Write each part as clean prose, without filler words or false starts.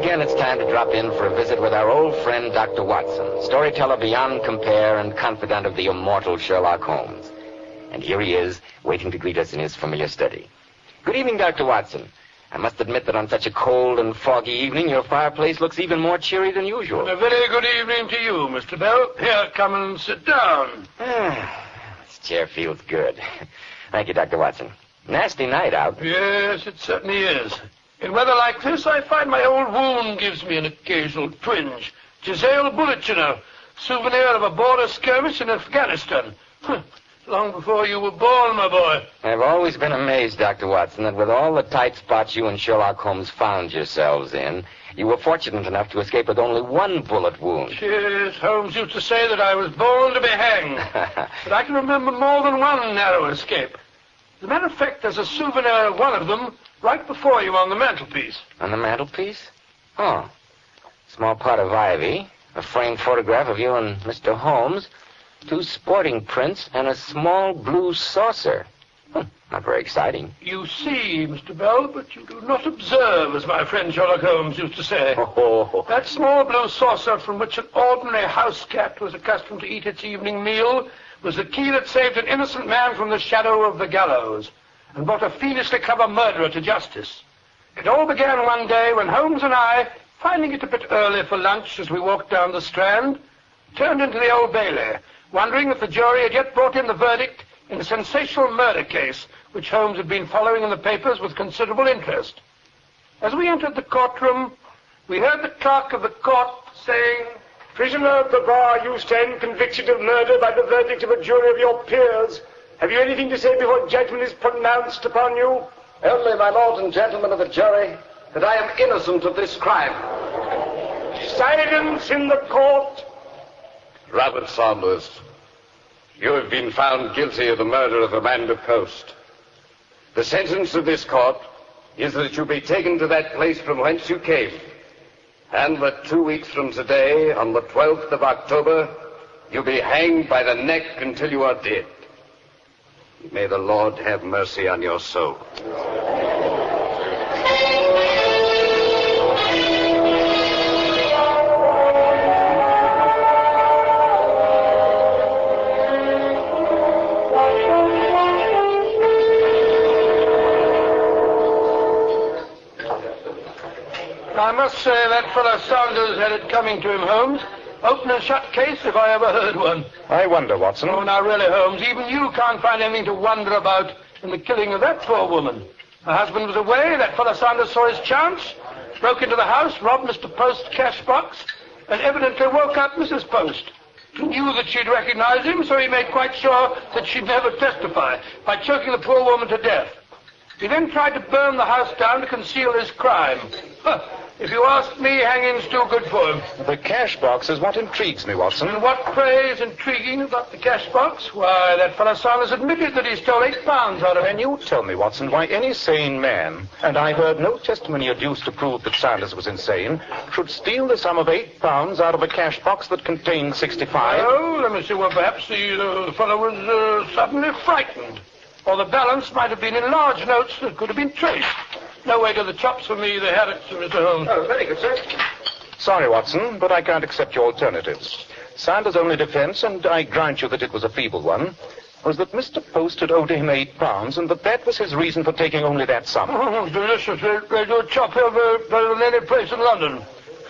again it's time to drop in for a visit with our old friend, Dr. Watson, storyteller beyond compare and confidant of the immortal Sherlock Holmes. And here he is, waiting to greet us in his familiar study. Good evening, Dr. Watson. I must admit that on such a cold and foggy evening, your fireplace looks even more cheery than usual. And a very good evening to you, Mr. Bell. Here, come and sit down. This chair feels good. Thank you, Dr. Watson. Nasty night out. Yes, it certainly is. In weather like this, I find my old wound gives me an occasional twinge. Giselle bullet, you know. Souvenir of a border skirmish in Afghanistan. Long before you were born, my boy. I've always been amazed, Dr. Watson, that with all the tight spots you and Sherlock Holmes found yourselves in, you were fortunate enough to escape with only one bullet wound. Yes, Holmes used to say that I was born to be hanged. But I can remember more than one narrow escape. As a matter of fact, there's a souvenir of one of them right before you on the mantelpiece. On the mantelpiece? Oh. Small pot of ivy, a framed photograph of you and Mr. Holmes, 2 sporting prints, and a small blue saucer. Not very exciting. You see, Mr. Bell, but you do not observe, as my friend Sherlock Holmes used to say. Oh. That small blue saucer from which an ordinary house cat was accustomed to eat its evening meal was the key that saved an innocent man from the shadow of the gallows and brought a fiendishly clever murderer to justice. It all began one day when Holmes and I, finding it a bit early for lunch as we walked down the Strand, turned into the Old Bailey, wondering if the jury had yet brought in the verdict in a sensational murder case which Holmes had been following in the papers with considerable interest. As we entered the courtroom, we heard the clerk of the court saying, "Prisoner of the bar, you stand convicted of murder by the verdict of a jury of your peers. Have you anything to say before judgment is pronounced upon you?" "Only, my lord and gentlemen of the jury, that I am innocent of this crime." Silence in the court. Robert Saunders, you have been found guilty of the murder of Amanda Post. The sentence of this court is that you be taken to that place from whence you came, and that 2 weeks from today, on the 12th of October, you be hanged by the neck until you are dead. May the Lord have mercy on your soul. I must say that fellow Saunders had it coming to him, Holmes. Open and shut case if I ever heard one. I wonder, Watson. Oh, now really, Holmes, even you can't find anything to wonder about in the killing of that poor woman. Her husband was away, that fellow Saunders saw his chance, broke into the house, robbed Mr. Post's cash box, and evidently woke up Mrs. Post. He knew that she'd recognize him, so he made quite sure that she'd never testify by choking the poor woman to death. He then tried to burn the house down to conceal his crime. If you ask me, hanging's too good for him. The cash box is what intrigues me, Watson. And what, pray, is intriguing about the cash box? Why, that fellow Saunders admitted that he stole £8 out of it. Can you tell me, Watson, why any sane man, and I heard no testimony adduced to prove that Saunders was insane, should steal the sum of £8 out of a cash box that contained 65? Oh, let me see. Well, perhaps the fellow was suddenly frightened. Or the balance might have been in large notes that could have been traced. No way to the chops for me, they had it, Mr. Holmes. Oh, very good, sir. Sorry, Watson, but I can't accept your alternatives. Saunders' only defense, and I grant you that it was a feeble one, was that Mr. Post had owed him £8, and that was his reason for taking only that sum. Oh, delicious. They do a chop here better than any place in London.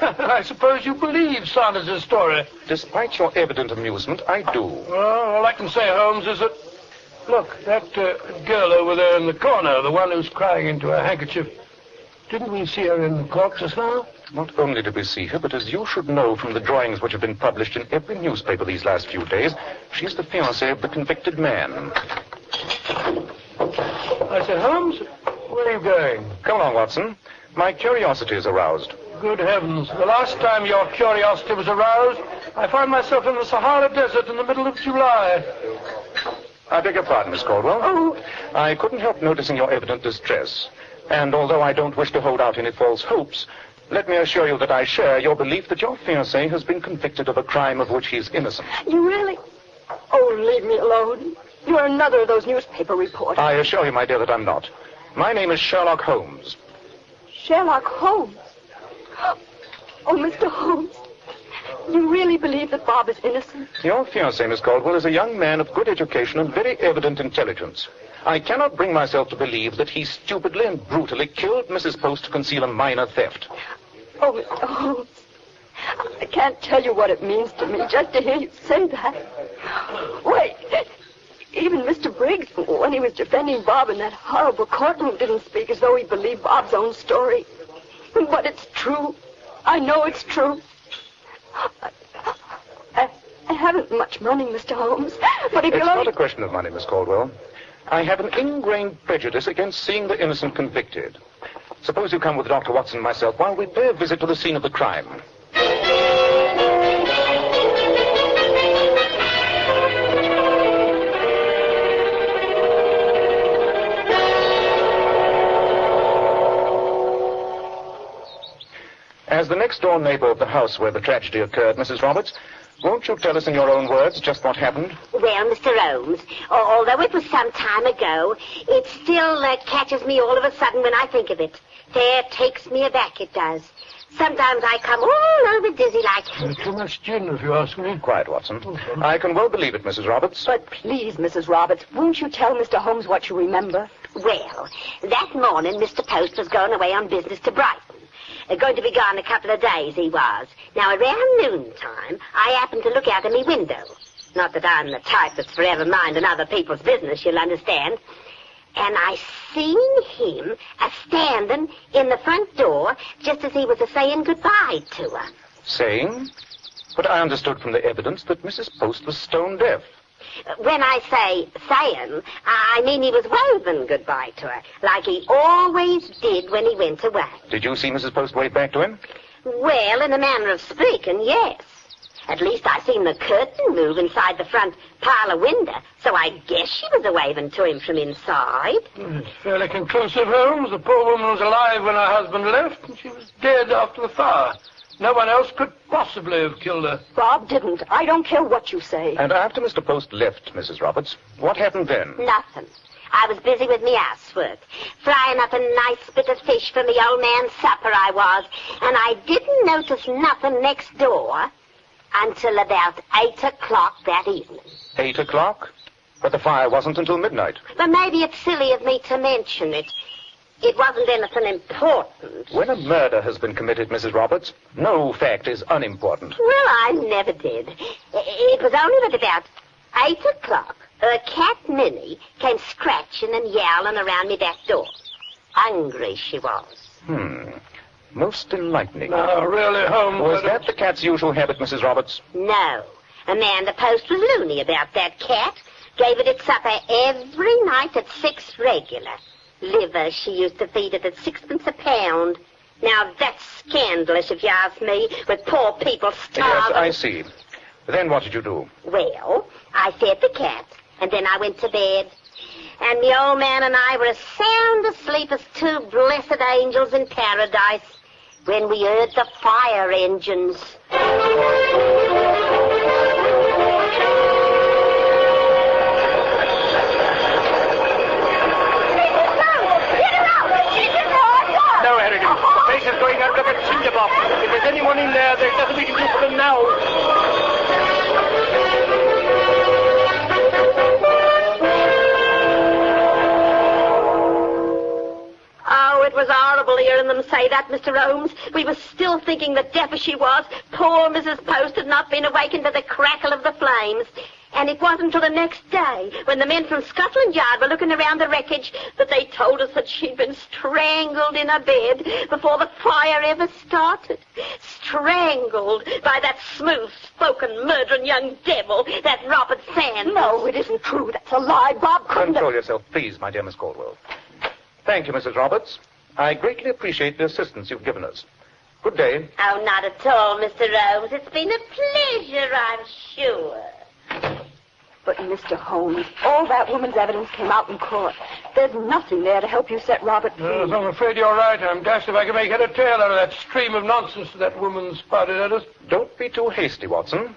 I suppose you believe Saunders' story. Despite your evident amusement, I do. Well, all I can say, Holmes, is that... Look, that girl over there in the corner, the one who's crying into her handkerchief. Didn't we see her in the court just now? Not only did we see her, but as you should know from the drawings which have been published in every newspaper these last few days, she's the fiancée of the convicted man. I said, Holmes, where are you going? Come along, Watson. My curiosity is aroused. Good heavens. The last time your curiosity was aroused, I found myself in the Sahara Desert in the middle of July. I beg your pardon, Miss Caldwell. Oh. I couldn't help noticing your evident distress. And although I don't wish to hold out any false hopes, let me assure you that I share your belief that your fiancé has been convicted of a crime of which he is innocent. You really? Oh, leave me alone. You are another of those newspaper reporters. I assure you, my dear, that I'm not. My name is Sherlock Holmes. Sherlock Holmes? Oh, Mr. Holmes, you really believe that Bob is innocent? Your fiancé, Miss Caldwell, is a young man of good education and very evident intelligence. I cannot bring myself to believe that he stupidly and brutally killed Mrs. Post to conceal a minor theft. Oh, Mr. Holmes, I can't tell you what it means to me just to hear you say that. Wait, even Mr. Briggs, when he was defending Bob in that horrible courtroom, didn't speak as though he believed Bob's own story. But it's true. I know it's true. I haven't much money, Mr. Holmes, but if It's you'll not only... a question of money, Miss Caldwell. I have an ingrained prejudice against seeing the innocent convicted. Suppose you come with Dr. Watson and myself while we pay a visit to the scene of the crime. As the next-door neighbor of the house where the tragedy occurred, Mrs. Roberts, won't you tell us in your own words just what happened? Well, Mr. Holmes, although it was some time ago, it still catches me all of a sudden when I think of it. There takes me aback, it does. Sometimes I come all over dizzy like... Too much gin, if you ask me. Quiet, Watson. I can well believe it, Mrs. Roberts. But please, Mrs. Roberts, won't you tell Mr. Holmes what you remember? Well, that morning Mr. Post was going away on business to Brighton. Going to be gone a couple of days, he was. Now, around noontime, I happened to look out of my window. Not that I'm the type that's forever minding other people's business, you'll understand. And I seen him a-standing in the front door just as he was a-saying goodbye to her. Saying? But I understood from the evidence that Mrs. Post was stone deaf. When I say saying, I mean he was waving goodbye to her, like he always did when he went away. Did you see Mrs. Post wave back to him? Well, in a manner of speaking, yes. At least I seen the curtain move inside the front parlor window, so I guess she was a-waving to him from inside. It's fairly conclusive, Holmes. The poor woman was alive when her husband left, and she was dead after the fire. No one else could possibly have killed her. Bob didn't. I don't care what you say. And after Mr. Post left, Mrs. Roberts, what happened then? Nothing. I was busy with me housework, frying up a nice bit of fish for me old man's supper I was, and I didn't notice nothing next door until about 8 o'clock that evening. 8 o'clock? But the fire wasn't until midnight. But maybe it's silly of me to mention it. It wasn't anything important. When a murder has been committed, Mrs. Roberts, no fact is unimportant. Well, I never did. It was only at about 8 o'clock her cat Minnie came scratching and yowling around me back door. Hungry she was. Most enlightening. No, really, Holmes... Was that the cat's usual habit, Mrs. Roberts? No. Amanda Post was loony about that cat. Gave it its supper every night at 6 regular. Liver she used to feed it at 6p a pound. Now, that's scandalous, if you ask me, with poor people starving. Yes, I see. Then what did you do? Well, I fed the cat, and then I went to bed. And the old man and I were as sound asleep as two blessed angels in paradise when we heard the fire engines. No, Harrigan. The place is going out like a tinderbox. If there's anyone in there, there's nothing we can do for them now. Oh, it was horrible hearing them say that, Mr. Holmes. We were still thinking that deaf as she was, poor Mrs. Post had not been awakened to the crackle of the flames. And it wasn't until the next day, when the men from Scotland Yard were looking around the wreckage, that they told us that she'd been strangled in her bed before the fire ever started. Strangled by that smooth-spoken, murdering young devil, that Robert Sands. No, it isn't true. That's a lie. Bob couldn't Control yourself, please, my dear Miss Caldwell. Thank you, Mrs. Roberts. I greatly appreciate the assistance you've given us. Good day. Oh, not at all, Mr. Holmes. It's been a pleasure, I'm sure. But, Mr. Holmes, all that woman's evidence came out in court. There's nothing there to help you set Robert free. Yes, I'm afraid you're right. I'm dashed if I can make head or tail out of that stream of nonsense that woman spouted at us. Don't be too hasty, Watson.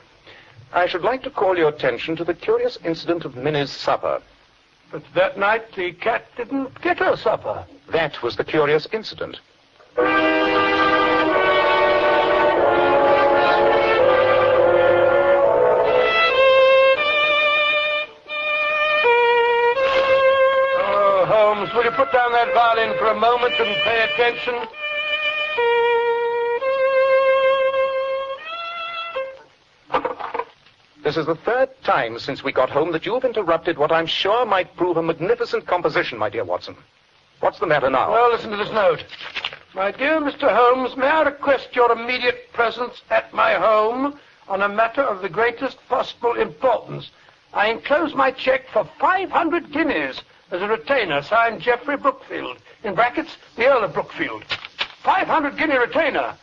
I should like to call your attention to the curious incident of Minnie's supper. But that night, the cat didn't get her supper. That was the curious incident. will you put down that violin for a moment and pay attention? This is the third time since we got home that you've interrupted what I'm sure might prove a magnificent composition, my dear Watson. What's the matter now? Well, listen to this note. My dear Mr. Holmes, may I request your immediate presence at my home on a matter of the greatest possible importance? I enclose my cheque for 500 guineas as a retainer, signed Geoffrey Brookfield. In brackets, the Earl of Brookfield. 500 guinea retainer.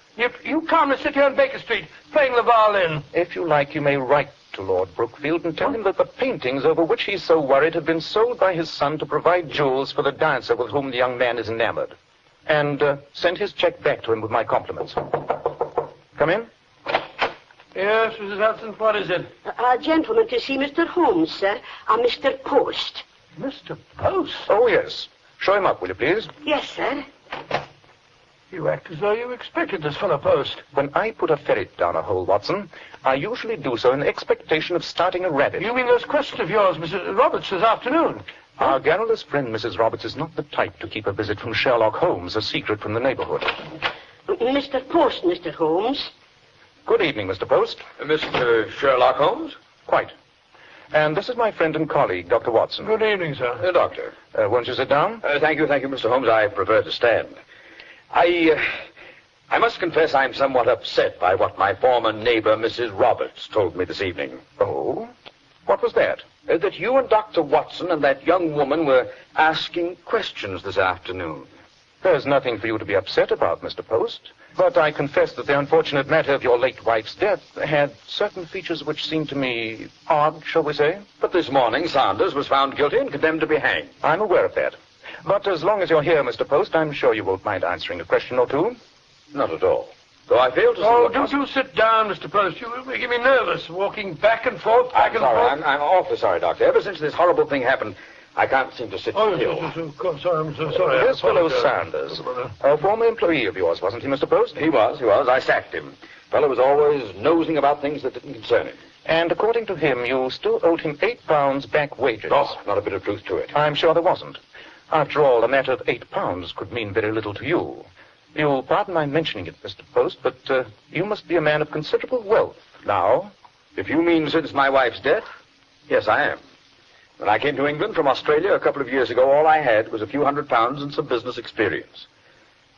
You calmly sit here on Baker Street, playing the violin. If you like, you may write to Lord Brookfield and tell him that the paintings over which he's so worried have been sold by his son to provide jewels for the dancer with whom the young man is enamored. And send his cheque back to him with my compliments. Come in. Yes, Mrs. Hudson, what is it? A gentleman to see Mr. Holmes, sir. Mr. Post. Mr. Post? Oh, yes. Show him up, will you, please? Yes, sir. You act as though you expected this fellow Post. When I put a ferret down a hole, Watson, I usually do so in expectation of starting a rabbit. You mean those questions of yours, Mrs. Roberts, this afternoon? Our garrulous friend, Mrs. Roberts, is not the type to keep a visit from Sherlock Holmes a secret from the neighborhood. Mr. Post, Mr. Holmes. Good evening, Mr. Post. Mr. Sherlock Holmes? Quite. And this is my friend and colleague, Dr. Watson. Good evening, sir. Doctor. Won't you sit down? Thank you, Mr. Holmes. I prefer to stand. I must confess I'm somewhat upset by what my former neighbor, Mrs. Roberts, told me this evening. Oh? What was that? That you and Dr. Watson and that young woman were asking questions this afternoon. There's nothing for you to be upset about, Mr. Post. But I confess that the unfortunate matter of your late wife's death had certain features which seemed to me odd, shall we say? But this morning, Sanders was found guilty and condemned to be hanged. I'm aware of that. But as long as you're here, Mr. Post, I'm sure you won't mind answering a question or two. Not at all. Though I fail to see Oh, don't you sit down, Mr. Post. You're making me nervous, walking back and forth, back and forth. I'm awfully sorry, Doctor. Ever since this horrible thing happened, I can't seem to sit still. Yes, of course. I'm so sorry. This fellow Sanders, a former employee of yours, wasn't he, Mr. Post? He was. I sacked him. Fellow was always nosing about things that didn't concern him. And according to him, you still owed him £8 back wages. Oh, not a bit of truth to it. I'm sure there wasn't. After all, a matter of £8 could mean very little to you. You'll pardon my mentioning it, Mr. Post, but you must be a man of considerable wealth now. If you mean since my wife's death, yes, I am. When I came to England from Australia a couple of years ago, all I had was a few £100s and some business experience.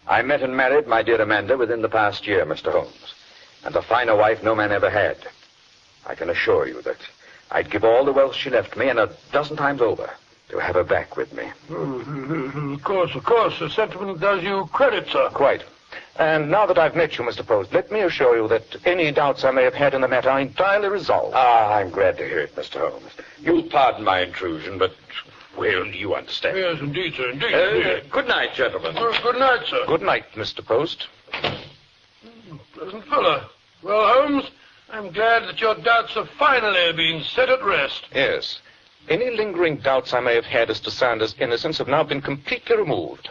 I met and married my dear Amanda within the past year, Mr. Holmes, and a finer wife no man ever had. I can assure you that I'd give all the wealth she left me, and a dozen times over, to have her back with me. Of course. The sentiment does you credit, sir. Quite. And now that I've met you, Mr. Post, let me assure you that any doubts I may have had in the matter are entirely resolved. I'm glad to hear it, Mr. Holmes. You'll pardon my intrusion, but, well, you understand. Yes, indeed, sir, indeed. Good night, gentlemen. Good night, sir. Good night, Mr. Post. Pleasant fellow. Well, Holmes, I'm glad that your doubts have finally been set at rest. Yes. Any lingering doubts I may have had as to Sanders' innocence have now been completely removed.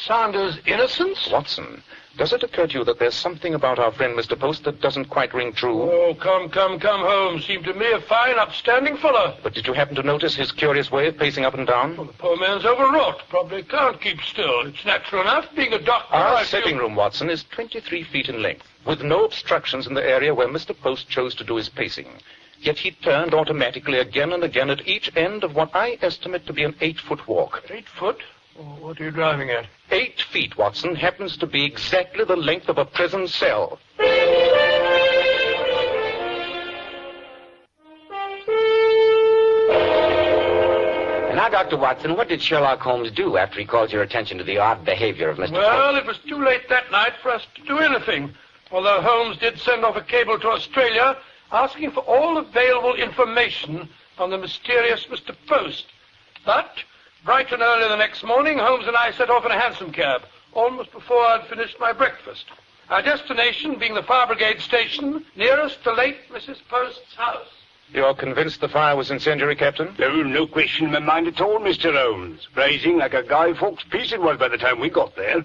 Sanders' innocence? Watson, does it occur to you that there's something about our friend Mr. Post that doesn't quite ring true? Oh, come, Holmes. Seemed to me a fine, upstanding fellow. But did you happen to notice his curious way of pacing up and down? Well, the poor man's overwrought. Probably can't keep still. It's natural enough, being a doctor. Our sitting room, Watson, is 23 feet in length, with no obstructions in the area where Mr. Post chose to do his pacing. Yet he turned automatically again and again at each end of what I estimate to be an 8-foot walk. 8 foot? What are you driving at? 8 feet, Watson, happens to be exactly the length of a prison cell. And now, Dr. Watson, what did Sherlock Holmes do after he called your attention to the odd behavior of Mr. Well, Post? it was too late that night for us to do anything. Although Holmes did send off a cable to Australia asking for all available information on the mysterious Mr. Post. But bright and early the next morning, Holmes and I set off in a hansom cab, almost before I'd finished my breakfast. Our destination being the fire brigade station nearest the late Mrs. Post's house. You're convinced the fire was incendiary, Captain? Oh, no question in my mind at all, Mr. Holmes. Blazing like a Guy Fawkes piece it was by the time we got there.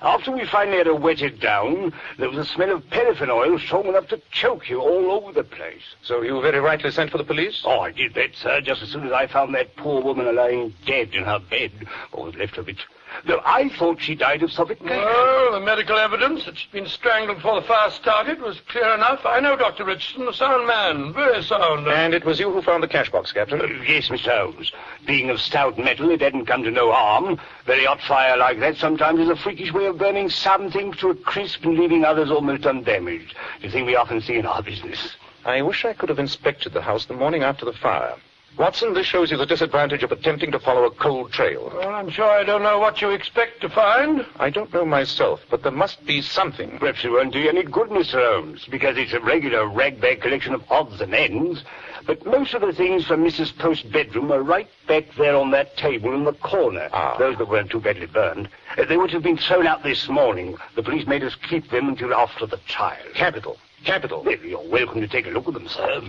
After we finally had her wetted down, there was a smell of paraffin oil strong enough to choke you all over the place. So you very rightly sent for the police? Oh, I did that, sir, just as soon as I found that poor woman lying dead in her bed, or was left of it. Though I thought she died of suffocation. Well, the medical evidence that she'd been strangled before the fire started was clear enough. I know Dr. Richardson, a sound man, very sound. And it was you who found the cash box, Captain? Yes, Mr. Holmes. Being of stout metal, it hadn't come to no harm. Very hot fire like that sometimes is a freakish way of burning some things to a crisp and leaving others almost undamaged. It's a thing we often see in our business. I wish I could have inspected the house the morning after the fire. Watson, this shows you the disadvantage of attempting to follow a cold trail. Well, I'm sure I don't know what you expect to find. I don't know myself, but there must be something. Perhaps it won't do you any good, Mr. Holmes, because it's a regular rag-bag collection of odds and ends. But most of the things from Mrs. Post's bedroom are right back there on that table in the corner. Those that weren't too badly burned. They would have been thrown out this morning. The police made us keep them until after the trial. Capital. Capital. Well, you're welcome to take a look at them, sir.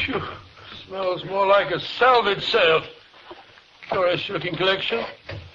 Phew, smells more like a salvage sale. Curious-looking collection.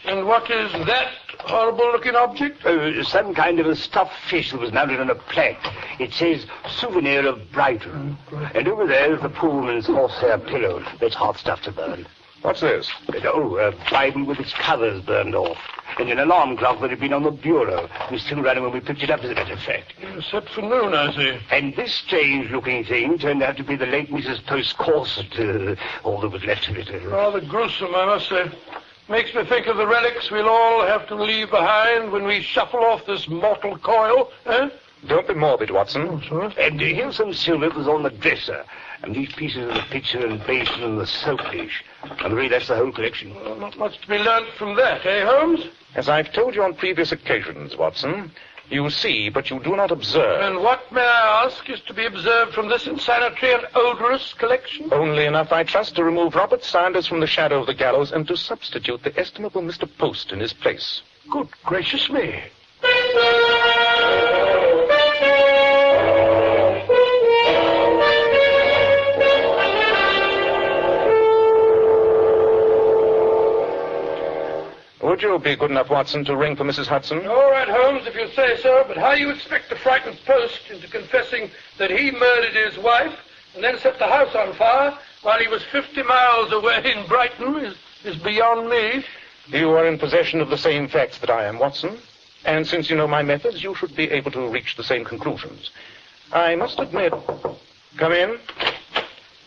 And what is that horrible-looking object? Some kind of a stuffed fish that was mounted on a plaque. It says, souvenir of Brighton. And over there is the poor woman's horsehair pillow. That's hot stuff to burn. What's this? A Bible with its covers burned off. And an alarm clock that had been on the bureau. It was still running when we picked it up, as a matter of fact. Set for noon, I see. And this strange-looking thing turned out to be the late Mrs. Post's corset. All that was left of it. Rather gruesome, I must say. Makes me think of the relics we'll all have to leave behind when we shuffle off this mortal coil, eh? Don't be morbid, Watson. Oh, sorry. And here's some silver that was on the dresser. And these pieces of the pitcher and basin and the soap dish. I'm afraid that's the whole collection. Well, not much to be learnt from that, eh, Holmes? As I've told you on previous occasions, Watson, you see, but you do not observe. And what, may I ask, is to be observed from this insanitary and odorous collection? Only enough, I trust, to remove Robert Sanders from the shadow of the gallows and to substitute the estimable Mr. Post in his place. Good gracious me. Would you be good enough, Watson, to ring for Mrs. Hudson? All right, Holmes, if you say so, but how you expect to frighten Post into confessing that he murdered his wife and then set the house on fire while he was 50 miles away in Brighton is beyond me. You are in possession of the same facts that I am, Watson. And since you know my methods, you should be able to reach the same conclusions. I must admit... Come in.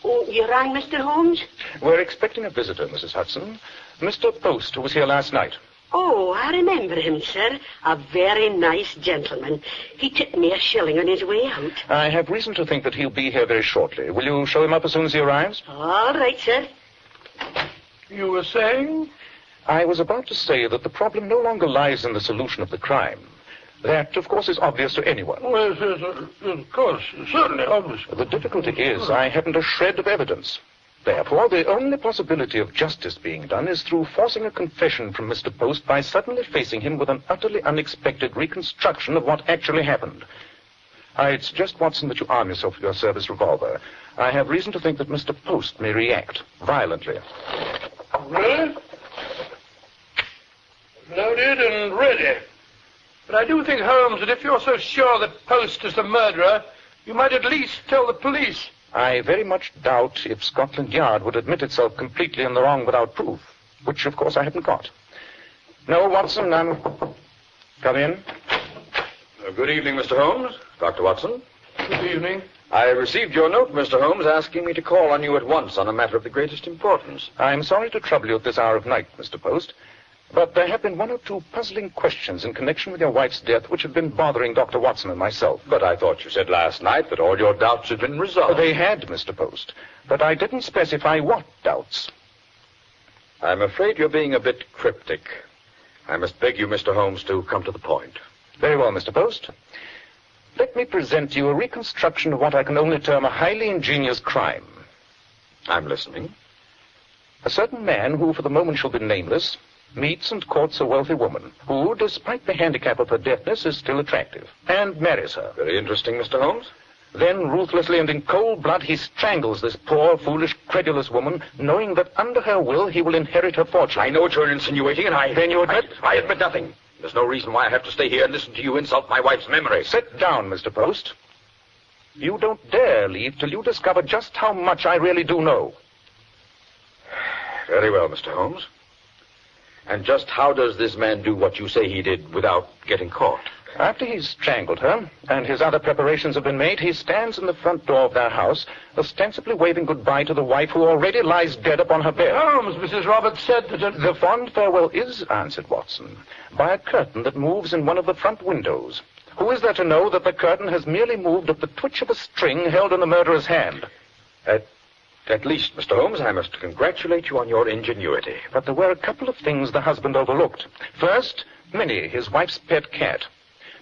Oh, you rang, Mr. Holmes? We're expecting a visitor, Mrs. Hudson. Mr. Post, who was here last night. Oh, I remember him, sir. A very nice gentleman. He tipped me a shilling on his way out. I have reason to think that he'll be here very shortly. Will you show him up as soon as he arrives? All right, sir. You were saying? I was about to say that the problem no longer lies in the solution of the crime. That, of course, is obvious to anyone. Well, yes, of course, certainly obvious. The difficulty is I haven't a shred of evidence. Therefore, the only possibility of justice being done is through forcing a confession from Mr. Post by suddenly facing him with an utterly unexpected reconstruction of what actually happened. I'd suggest, Watson, that you arm yourself with your service revolver. I have reason to think that Mr. Post may react violently. Really? Loaded and ready. But I do think, Holmes, that if you're so sure that Post is the murderer, you might at least tell the police. I very much doubt if Scotland Yard would admit itself completely in the wrong without proof, which, of course, I haven't got. No, Watson, Come in. Good evening, Mr. Holmes. Dr. Watson. Good evening. I received your note, Mr. Holmes, asking me to call on you at once on a matter of the greatest importance. I'm sorry to trouble you at this hour of night, Mr. Post, but there have been one or two puzzling questions in connection with your wife's death which have been bothering Dr. Watson and myself. But I thought you said last night that all your doubts had been resolved. They had, Mr. Post, but I didn't specify what doubts. I'm afraid you're being a bit cryptic. I must beg you, Mr. Holmes, to come to the point. Very well, Mr. Post. Let me present to you a reconstruction of what I can only term a highly ingenious crime. I'm listening. A certain man who, for the moment, shall be nameless, meets and courts a wealthy woman who, despite the handicap of her deafness, is still attractive, and marries her. Very interesting, Mr. Holmes. Then, ruthlessly and in cold blood, he strangles this poor, foolish, credulous woman, knowing that under her will he will inherit her fortune. I know what you're insinuating, and Then you admit? I admit nothing. There's no reason why I have to stay here and listen to you insult my wife's memory. Sit down, Mr. Post. You don't dare leave till you discover just how much I really do know. Very well, Mr. Holmes. And just how does this man do what you say he did without getting caught? After he's strangled her, and his other preparations have been made, he stands in the front door of their house, ostensibly waving goodbye to the wife who already lies dead upon her bed. Holmes, Mrs. Roberts said that... The fond farewell is answered, Watson, by a curtain that moves in one of the front windows. Who is there to know that the curtain has merely moved at the twitch of a string held in the murderer's hand? At least, Mr. Holmes, I must congratulate you on your ingenuity. But there were a couple of things the husband overlooked. First, Minnie, his wife's pet cat.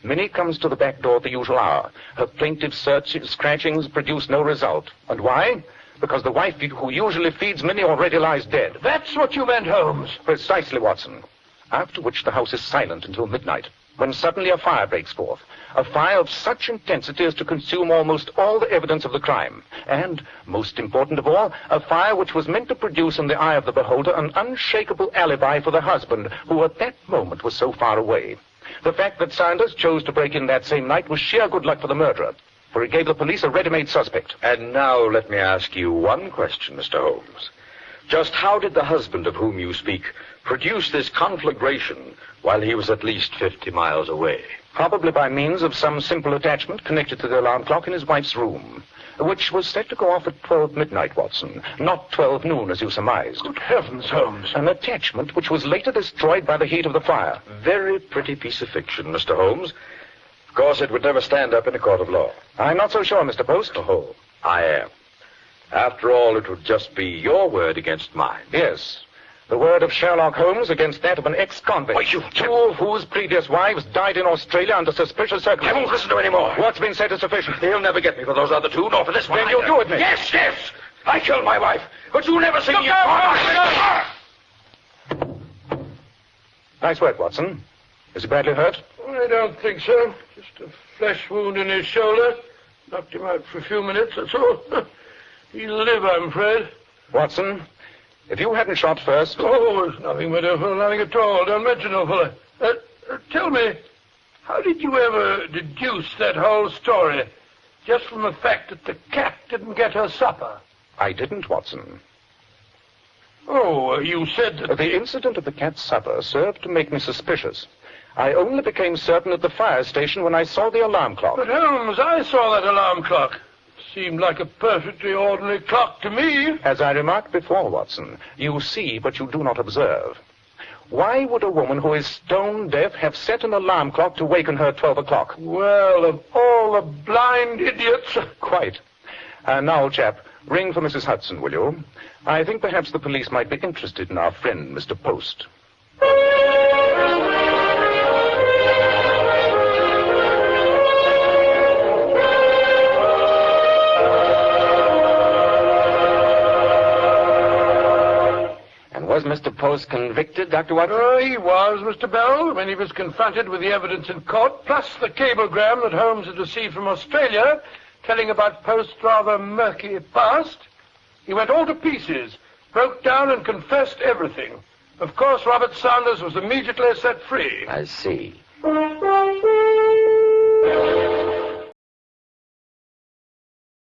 Minnie comes to the back door at the usual hour. Her plaintive scratchings produce no result. And why? Because the wife who usually feeds Minnie already lies dead. That's what you meant, Holmes. Precisely, Watson. After which the house is silent until midnight, when suddenly a fire breaks forth. A fire of such intensity as to consume almost all the evidence of the crime. And, most important of all, a fire which was meant to produce in the eye of the beholder an unshakable alibi for the husband, who at that moment was so far away. The fact that Sanders chose to break in that same night was sheer good luck for the murderer, for he gave the police a ready-made suspect. And now let me ask you one question, Mr. Holmes. Just how did the husband of whom you speak produce this conflagration while he was at least 50 miles away? Probably by means of some simple attachment connected to the alarm clock in his wife's room, which was set to go off at 12 midnight, Watson, not 12 noon, as you surmised. Good heavens, Holmes. An attachment which was later destroyed by the heat of the fire. Very pretty piece of fiction, Mr. Holmes. Of course, it would never stand up in a court of law. I'm not so sure, Mr. Post. Oh, I am. After all, it would just be your word against mine. Yes. The word of Sherlock Holmes against that of an ex-convict. Why, you... Two of whose previous wives died in Australia under suspicious I circumstances. won't listen to any more. What's been said is sufficient. He'll never get me for those other two, nor for this one. Then you'll do it, Nick. Yes, yes. I killed my wife, but you never see me... Nice work, Watson. Is he badly hurt? I don't think so. Just a flesh wound in his shoulder. Knocked him out for a few minutes, that's all. He'll live, I'm afraid. Watson, if you hadn't shot first... Oh, it's nothing, my dear fellow, nothing at all. Don't mention it, fellow. Tell me, how did you ever deduce that whole story just from the fact that the cat didn't get her supper? I didn't, Watson. Oh, you said that... The incident of the cat's supper served to make me suspicious. I only became certain at the fire station when I saw the alarm clock. But, Holmes, I saw that alarm clock. Seemed like a perfectly ordinary clock to me. As I remarked before, Watson, you see, but you do not observe. Why would a woman who is stone deaf have set an alarm clock to waken her at 12 o'clock? Well, of all the blind idiots... Quite. And now, old chap, ring for Mrs. Hudson, will you? I think perhaps the police might be interested in our friend, Mr. Post. Was Mr. Post convicted, Dr. Watson? He was, Mr. Bell, when he was confronted with the evidence in court, plus the cablegram that Holmes had received from Australia, telling about Post's rather murky past. He went all to pieces, broke down and confessed everything. Of course, Robert Sanders was immediately set free. I see.